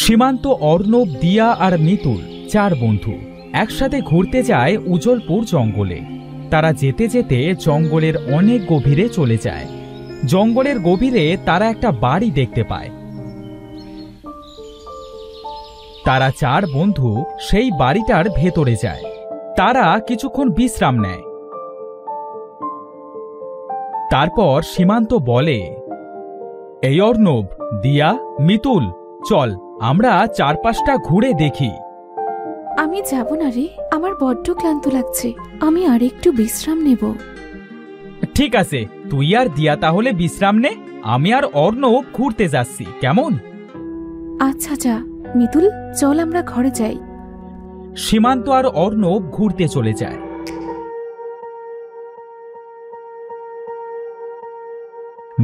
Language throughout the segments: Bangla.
সীমান্ত, অর্ণব, দিয়া আর মিতুল 4 বন্ধু একসাথে ঘুরতে যায় উজ্জ্বলপুর জঙ্গলে। তারা যেতে যেতে জঙ্গলের অনেক গভীরে চলে যায়। জঙ্গলের গভীরে তারা একটা বাড়ি দেখতে পায়। তারা 4 বন্ধু সেই বাড়িটার ভেতরে যায়। তারা কিছুক্ষণ বিশ্রাম নেয়। তারপর সীমান্ত বলে, এই অর্ণব, দিয়া, মিতুল, চল আমরা চারপাশটা ঘুরে দেখি। আমি যাব না রে, আমার বড্ড ক্লান্ত লাগছে, আমি আরেকটু বিশ্রাম নেব। ঠিক আছে, তুই আর দিয়া তাহলে বিশ্রাম নে, আমি আর অর্ণব ঘুরতে যাচ্ছি, কেমন? আচ্ছা যা। মিতুল, চল আমরা ঘরে যাই। সীমান্ত আর অর্ণব ঘুরতে চলে যায়।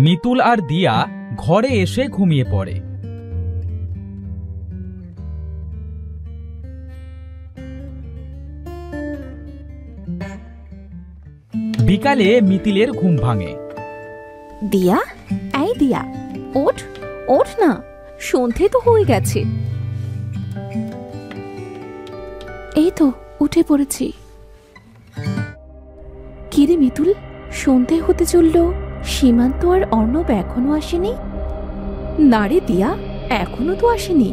মিতুল আর দিয়া ঘরে এসে ঘুমিয়ে পড়ে। বিকালে মিতুলের ঘুম ভাঙে। দিয়া, এই দিয়া, ওঠ ওঠ না, সন্ধে তো হয়ে গেছে। এই তো উঠে পড়েছি। কিরে মিতুল, সন্ধে হতে চলল, সীমান্ত আর অর্ণব এখনো আসেনি? না রে দিয়া, এখনো তো আসেনি।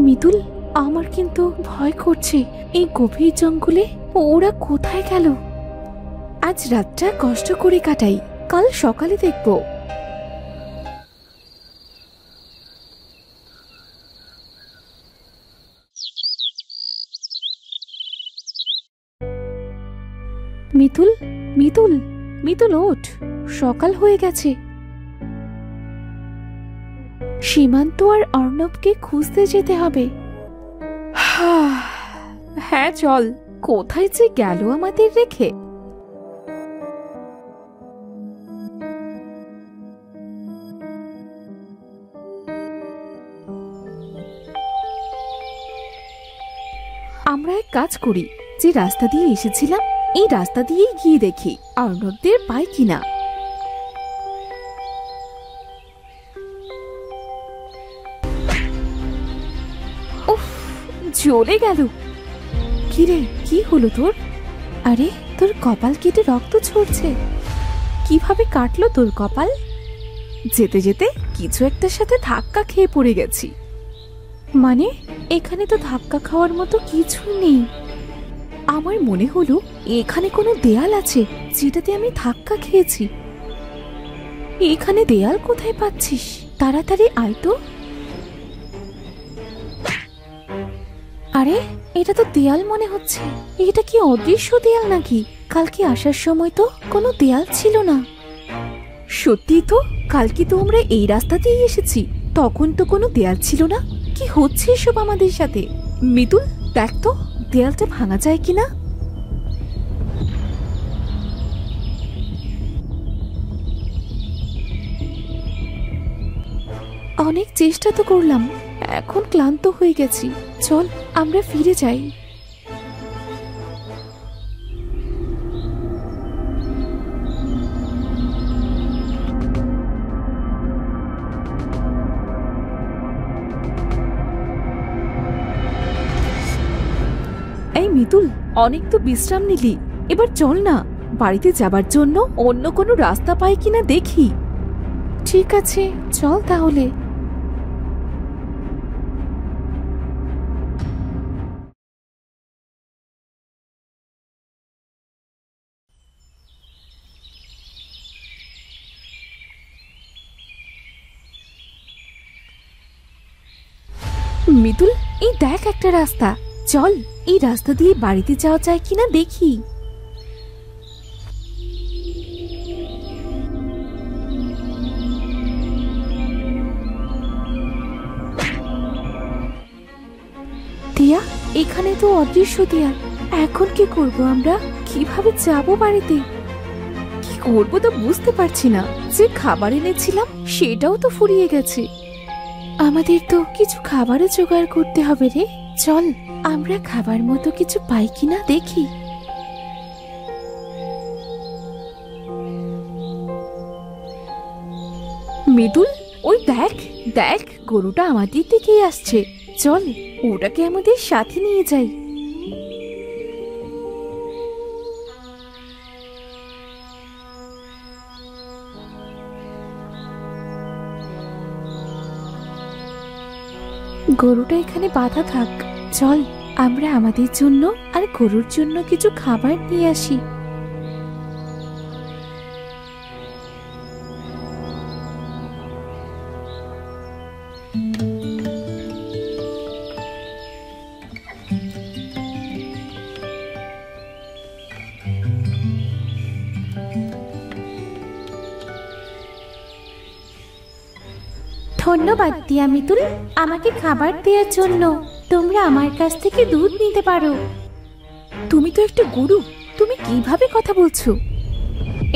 মিতুল, আমার কিন্তু ভয় করছে, এই গভীর জঙ্গলে ওরা কোথায় গেল? আজ রাতটা কষ্ট করে কাটাই, কাল সকালে দেখব। মিতুল, মিতুল, মিতুল ওঠ, সকাল হয়ে গেছে। সীমান্ত আর অর্ণবকে খুঁজতে যেতে হবে। হ্যাঁ চল, কোথায় যে গেল আমাদের রেখে। আমরা এক কাজ করি, যে রাস্তা দিয়ে এসেছিলাম এই রাস্তা দিয়েই গিয়ে দেখি অর্ণবদের পাই কিনা। উফ, জ্বলে গেল। কিরে, কি হলো তোর? আরে, তোর কপাল কেটে রক্ত ঝরছে। কিভাবে কাটলো তোর কপাল? যেতে যেতে কিছু একটার সাথে ধাক্কা খেয়ে পড়ে গেছি। মানে, এখানে তো ধাক্কা খাওয়ার মতো কিছু নেই। আমার মনে হলো এখানে কোনো দেয়াল আছে যেটাতে আমি ধাক্কা খেয়েছি। এখানে দেয়াল কোথায় পাচ্ছিস? তাড়াতাড়ি আয় তো। আরে, এটা তো দেয়াল মনে হচ্ছে। এটা কি অদৃশ্য দেয়াল নাকি? কালকে আসার সময় তো কোনো দেয়াল ছিল না। সত্যি তো, কালকে তো আমরা এই রাস্তা দিয়ে এসেছি, তখন তো কোনো দেয়াল ছিল না। কি হচ্ছে এসব আমাদের সাথে? মিতুল, দেখ তো দেয়ালটা ভাঙা যায় কিনা। অনেক চেষ্টা তো করলাম, এখন ক্লান্ত হয়ে গেছি। চল আমরা ফিরে যাই। এই মিতুল, অনেক তো বিশ্রাম নিলি, এবার চল না, বাড়িতে যাবার জন্য অন্য কোনো রাস্তা পাই কিনা দেখি। ঠিক আছে, চল তাহলে। মিতুল, এই দেখ একটা রাস্তা, চল এই রাস্তা দিয়ে বাড়িতে যাওয়া যায় কিনা দেখি। দিয়া, এখানে তো অদৃশ্য দেয়াল, এখন কি করব আমরা? কিভাবে যাব বাড়িতে? কি করবো তো বুঝতে পারছি না। যে খাবার এনেছিলাম সেটাও তো ফুরিয়ে গেছে। আমাদের তো কিছু খাবারও জোগাড় করতে হবে রে। চল আমরা খাবার মতো কিছু পাই কিনা দেখি। মিতুল, ওই দেখ দেখ, গরুটা আমাদের দিকেই আসছে, চল ওটাকে আমাদের সাথে নিয়ে যাই। গরুটা এখানে বাঁধা থাক, চল আমরা আমাদের জন্য আর গরুর জন্য কিছু খাবার নিয়ে আসি। ধন্যবাদ দিয়া মিতুল, আমাকে খাবার দেওয়ার জন্য। তোমরা আমার কাছ থেকে দুধ নিতে পারো। তুমি তো একটা গরু, তুমি কিভাবে কথা বলছো?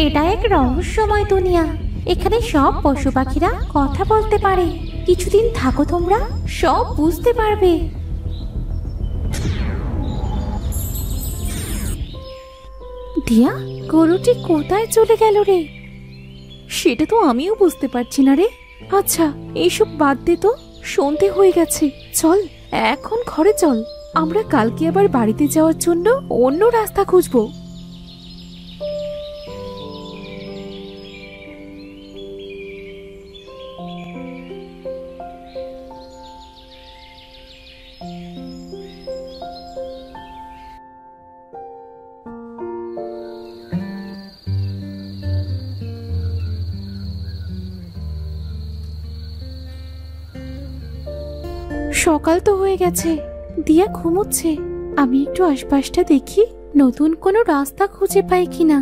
এটা এক রহস্যময় দুনিয়া, এখানে সব পশু পাখিরা কথা বলতে পারে। কিছুদিন থাকো, তোমরা সব বুঝতে পারবে। দিয়া, গরুটি কোথায় চলে গেল রে? সেটা তো আমিও বুঝতে পারছি না রে। আচ্ছা এইসব বাদ দে তো, সন্ধে হয়ে গেছে, চল এখন ঘরে চল। আমরা কালকে আবার বাড়িতে যাওয়ার জন্য অন্য রাস্তা খুঁজবো। সকাল তো হয়ে গেছে, দিয়া ঘুমোচ্ছে। আমি একটু আশপাশটা দেখি, নতুন কোনো রাস্তা খুঁজে পাই কিনা।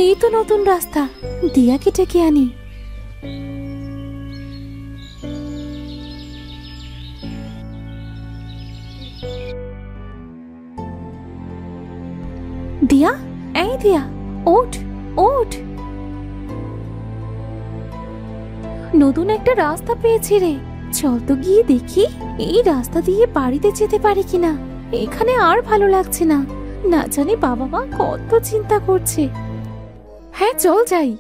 এই তো নতুন রাস্তা, দিয়াকে ডেকে আনি। দিয়া, এই দিয়া, ওঠ ওঠ, নতুন একটা রাস্তা পেয়েছি রে। চল তো গিয়ে দেখি এই রাস্তা দিয়ে বাড়িতে যেতে পারি কিনা। এখানে আর ভালো লাগছে না, না জানি বাবা মা কত চিন্তা করছে। হ্যাঁ চল যাই।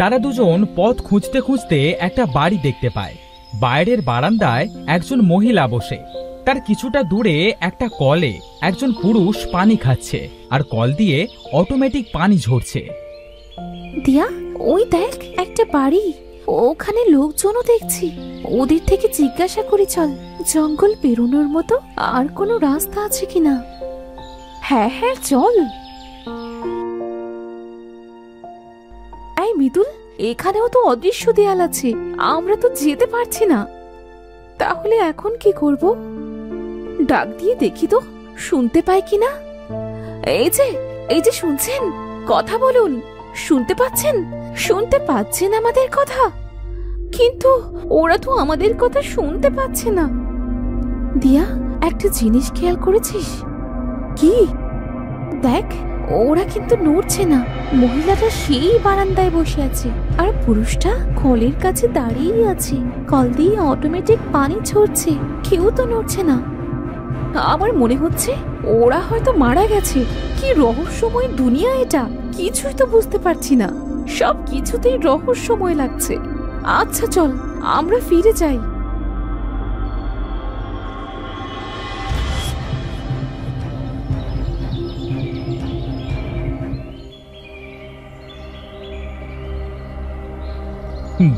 তারা দুজন পথ খুঁজতে খুঁজতে একটা বাড়ি দেখতে পায়। বাইরের বারান্দায় একজন মহিলা বসে, তার কিছুটা দূরে একটা কলে একজন পুরুষ পানি খাচ্ছে, আর কল দিয়ে অটোমেটিক পানি ঝরছে। দিয়া, ওই দেখ একটা বাড়ি, ওখানে লোকজনও দেখছি। ওদের থেকে জিজ্ঞাসা করি চল, জঙ্গল পেরোনোর মতো আর কোনো রাস্তা আছে কিনা। হ্যাঁ হ্যাঁ চল। এই মিতুল, এখানেও তো অদৃশ্য দেয়াল আছে, আমরা তো যেতে পারছি না। তাহলে এখন কি করব? ডাক দিয়ে দেখি তো, শুনতে পাই কিনা। এই যে শুনছেন, কথা বলুন। শুনতে পাচ্ছেন? শুনতে পাচ্ছেন আমাদের কথা? কিন্তু ওরা তো আমাদের কথা শুনতে পাচ্ছে না। দিয়া, একটা জিনিস খেয়াল করেছিস? কি? দেখ, ওরা কিন্তু নড়ছে না। মহিলাটা সেই বারান্দায় বসে আছে, আর পুরুষটা কলের কাছে দাঁড়িয়ে আছে। কল দিয়ে অটোমেটিক পানি ঝরছে, কেউ তো নড়ছে না। আমার মনে হচ্ছে ওরা হয়তো মারা গেছে। কি রহস্যময় দুনিয়া এটা, কিছুই তো বুঝতে পারছি না। সব কিছুতেই রহস্যময় লাগছে। আচ্ছা চল, আমরা ফিরে যাই।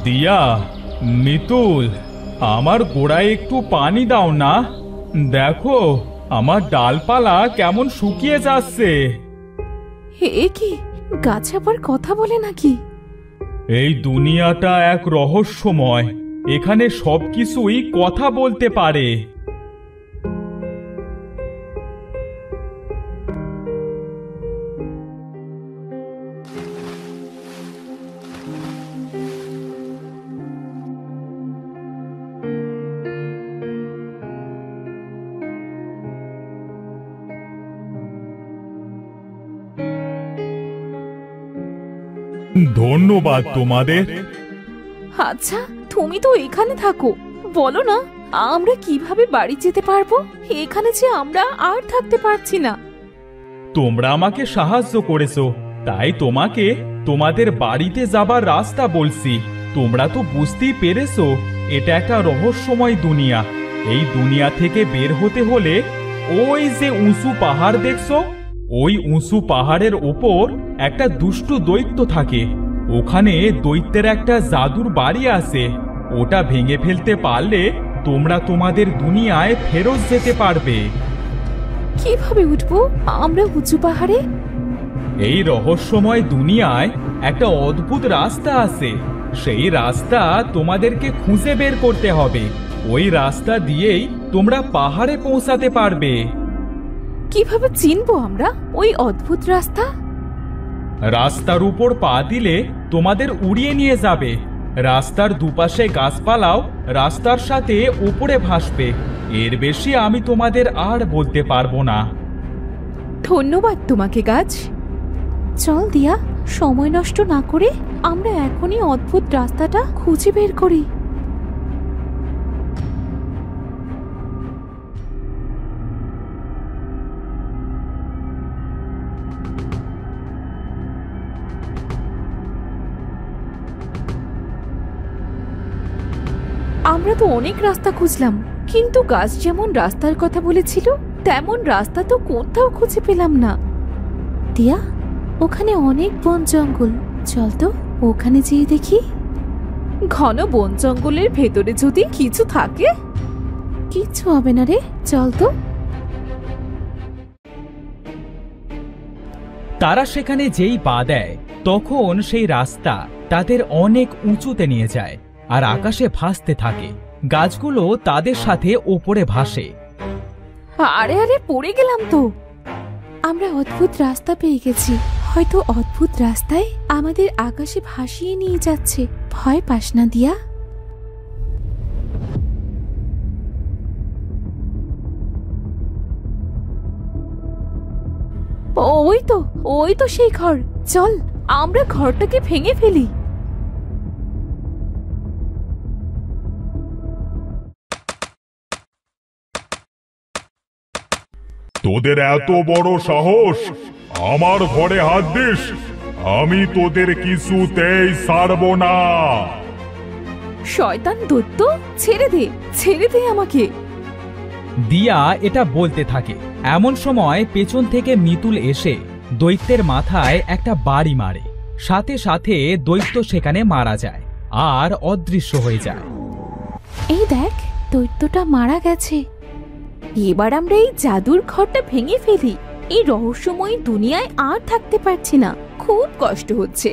দিয়া, মিতুল, আমার গোড়ায় একটু পানি দাও না। দেখো আমার ডালপালা কেমন শুকিয়ে যাচ্ছে। হে কি, গাছ আবার কথা বলে নাকি? এই দুনিয়াটা এক রহস্যময়, এখানে সবকিছুই কথা বলতে পারে। ধন্যবাদ তোমাদের। আচ্ছা, তুমি তো এখানে থাকো, বলো না আমরা কিভাবে বাড়ি যেতে পারবো? এখানে যে আমরা আর থাকতে পারছি না। তোমরা আমাকে সাহায্য করেছো, তাই তোমাকে তোমাদের বাড়িতে যাবার রাস্তা বলছি। তোমরা তো বুঝতেই পেরেছো এটা একটা রহস্যময় দুনিয়া। এই দুনিয়া থেকে বের হতে হলে ওই যে উঁচু পাহাড় দেখছো, ওই উঁচু পাহাড়ের ওপর একটা দুষ্টু দৈত্য থাকে। ওখানে দৈত্যের একটা জাদুর বাড়ি আছে। ওটা ভেঙে ফেলতে পারলে তোমরা তোমাদের দুনিয়ায় ফেরত যেতে পারবে। কিভাবে উঠবো আমরা উঁচু পাহাড়ে? এই রহস্যময় দুনিয়ায় একটা অদ্ভুত রাস্তা আছে। সেই রাস্তা তোমাদেরকে খুঁজে বের করতে হবে। ওই রাস্তা দিয়েই তোমরা পাহাড়ে পৌঁছাতে পারবে। কিভাবে চিনবো আমরা ওই অদ্ভুত রাস্তা? রাস্তার উপর পা দিলে তোমাদের উড়িয়ে নিয়ে যাবে। রাস্তার দুপাশে গাছপালাও রাস্তার সাথে উপরে ভাসবে। এর বেশি আমি তোমাদের আর বলতে পারবো না। ধন্যবাদ তোমাকে গাছ। চল দিয়া, সময় নষ্ট না করে আমরা এখনই অদ্ভুত রাস্তাটা খুঁজে বের করি। আমরা তো অনেক রাস্তা খুঁজলাম, কিন্তু গাছ যেমন রাস্তার কথা বলেছিল তেমন রাস্তা তো কোথাও খুঁজে পেলাম না। দিয়া, ওখানে অনেক বন জঙ্গল, চল তো ওখানে যেয়ে দেখি। ঘন বন জঙ্গলের ভেতরে যদি কিছু থাকে? কিচ্ছু হবে না রে, চল তো। তারা সেখানে যেই পা দেয় তখন সেই রাস্তা তাদের অনেক উঁচুতে নিয়ে যায় আর আকাশে ভাসতে থাকে। গাছগুলো তাদের সাথে ওপরে ভাসে। আরে আরে, পড়ে গেলাম তো। আমরা অদ্ভুত রাস্তা পেয়ে গেছি। হয়তো অদ্ভুত রাস্তায় আমাদের আকাশে ভাসিয়ে নিয়ে যাচ্ছে। ভয় পাস না দিয়া। ওই তো সেই ঘর। চল আমরা ঘরটাকে ভেঙে ফেলি। তোদের এত বড় সাহস আমার ঘরে হাত দিস? আমি তোদের কিছুতেই ছাড়বো না। শয়তান দৈত্য, ছেড়ে দে আমাকে। দিয়া এটা বলতে থাকে। এমন সময় পেছন থেকে মিতুল এসে দৈত্যের মাথায় একটা বাড়ি মারে। সাথে সাথে দৈত্য সেখানে মারা যায় আর অদৃশ্য হয়ে যায়। এই দেখ, দৈত্যটা মারা গেছে। এবার আমরা এই জাদুর ঘরটা ভেঙে ফেলি। এই রহস্যময় দুনিয়ায় আর থাকতে পারছি না, খুব কষ্ট হচ্ছে।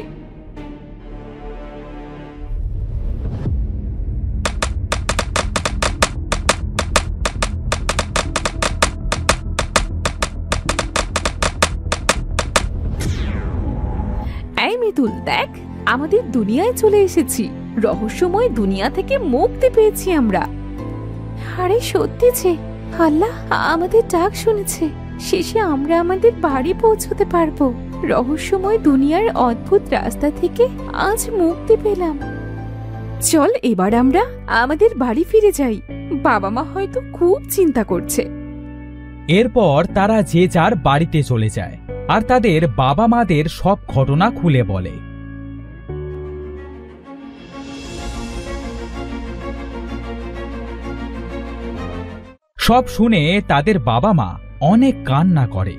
এই মিতুল, দেখ আমাদের দুনিয়ায় চলে এসেছি। রহস্যময় দুনিয়া থেকে মুক্তি পেয়েছি আমরা। আরে সত্যি, আল্লাহ আমাদের ডাক শুনেছে। শেষে আমরা আমাদের বাড়ি পৌঁছতে পারবো। রহস্যময় দুনিয়ার অদ্ভুত রাস্তা থেকে আজ মুক্তি পেলাম। চল এবার আমরা আমাদের বাড়ি ফিরে যাই। বাবা মা হয়তো খুব চিন্তা করছে। এরপর তারা যে যার বাড়িতে চলে যায় আর তাদের বাবা মাদের সব ঘটনা খুলে বলে। সব শুনে তাদের বাবা মা অনেক কান্না করে।